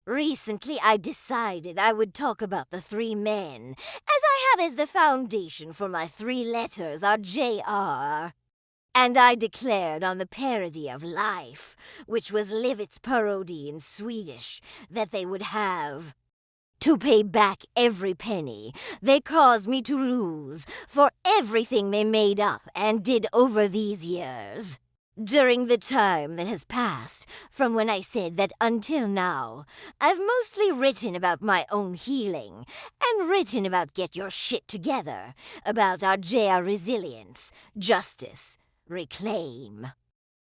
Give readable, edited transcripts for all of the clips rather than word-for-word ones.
Recently, I decided I would talk about the three men, as I have as the foundation for my three letters are JR. And I declared on the Parody of Life, which was Livets parody in Swedish, that they would have to pay back every penny they caused me to lose for everything they made up and did over these years. During the time that has passed from when I said that until now, I've mostly written about my own healing and written about get your shit together, about our JR resilience, justice, reclaim,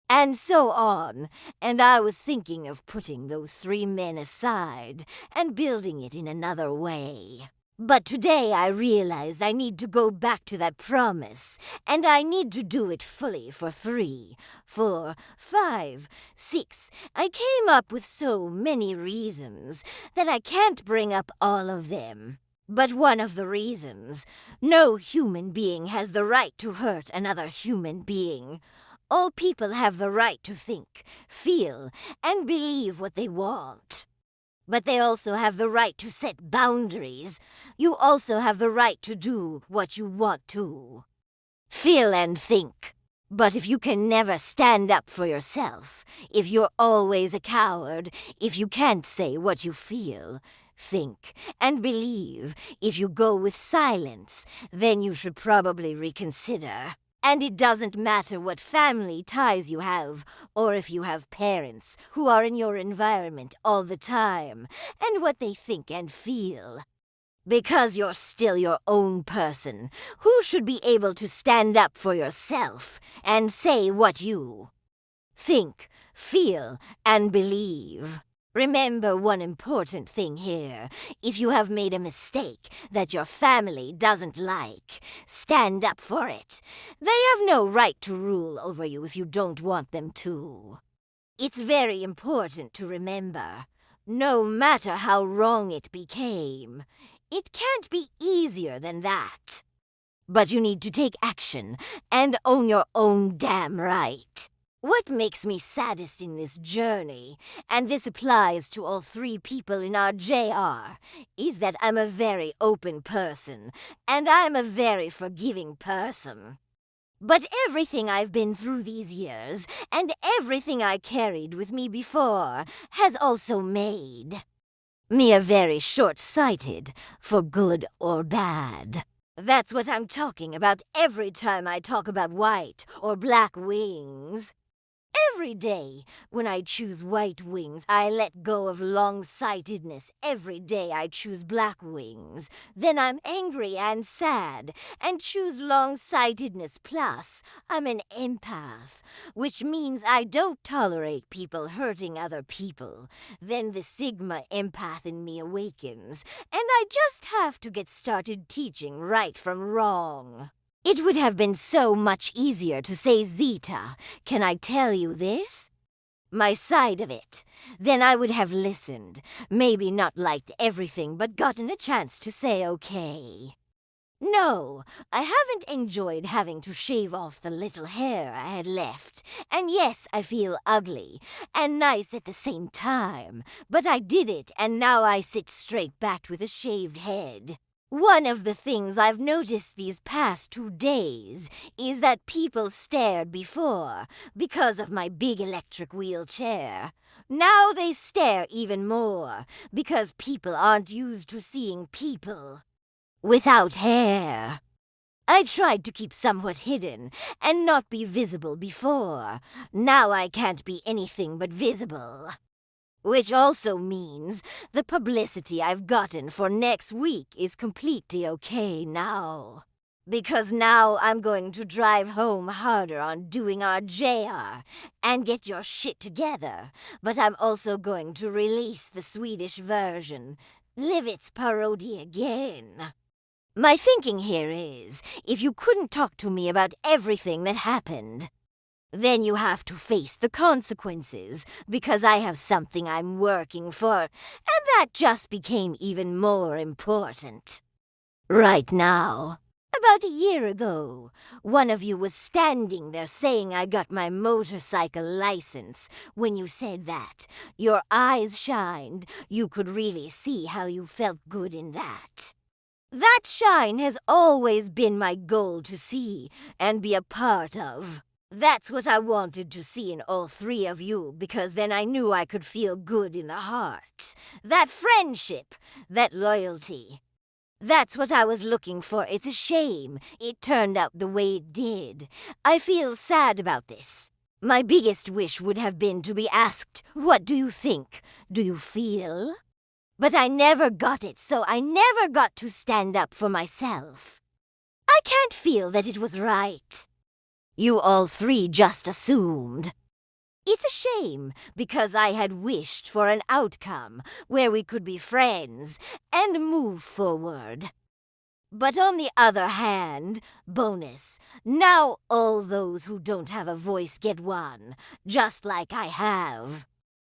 and so on, and I was thinking of putting those three men aside and building it in another way. But today I realized I need to go back to that promise, and I need to do it fully for 3, 4, 5, 6. I came up with so many reasons that I can't bring up all of them. But one of the reasons, no human being has the right to hurt another human being. All people have the right to think, feel, and believe what they want. But they also have the right to set boundaries. You also have the right to do what you want to. Feel and think. But if you can never stand up for yourself, if you're always a coward, if you can't say what you feel, think, and believe, if you go with silence, then you should probably reconsider. And it doesn't matter what family ties you have, or if you have parents who are in your environment all the time, and what they think and feel. Because you're still your own person, who should be able to stand up for yourself and say what you think, feel, and believe. Remember one important thing here. If you have made a mistake that your family doesn't like, stand up for it. They have no right to rule over you if you don't want them to. It's very important to remember, no matter how wrong it became, it can't be easier than that. But you need to take action and own your own damn right. What makes me saddest in this journey, and this applies to all 3 people in our JR, is that I'm a very open person, and I'm a very forgiving person. But everything I've been through these years, and everything I carried with me before, has also made me a very short-sighted, for good or bad. That's what I'm talking about every time I talk about white or black wings. Every day, when I choose white wings, I let go of long-sightedness. Every day I choose black wings. Then I'm angry and sad, and choose long-sightedness plus. I'm an empath, which means I don't tolerate people hurting other people. Then the Sigma empath in me awakens, and I just have to get started teaching right from wrong. It would have been so much easier to say Zita. Can I tell you this? My side of it. Then I would have listened. Maybe not liked everything, but gotten a chance to say okay. No, I haven't enjoyed having to shave off the little hair I had left. And yes, I feel ugly and nice at the same time. But I did it, and now I sit straight backed with a shaved head. One of the things I've noticed these past 2 days is that people stared before because of my big electric wheelchair. Now they stare even more because people aren't used to seeing people without hair. I tried to keep somewhat hidden and not be visible before. Now I can't be anything but visible. Which also means the publicity I've gotten for next week is completely okay now. Because now I'm going to drive home harder on doing our JR and get your shit together. But I'm also going to release the Swedish version, Livets parody again. My thinking here is, if you couldn't talk to me about everything that happened, then you have to face the consequences, because I have something I'm working for, and that just became even more important right now. About a year ago, one of you was standing there saying I got my motorcycle license. When you said that, your eyes shined. You could really see how you felt good in that. That shine has always been my goal to see and be a part of. That's what I wanted to see in all three of you, because then I knew I could feel good in the heart. That friendship, that loyalty. That's what I was looking for. It's a shame it turned out the way it did. I feel sad about this. My biggest wish would have been to be asked, "What do you think? Do you feel?" But I never got it, so I never got to stand up for myself. I can't feel that it was right. You all three just assumed. It's a shame, because I had wished for an outcome where we could be friends and move forward. But on the other hand, bonus, now all those who don't have a voice get one, just like I have.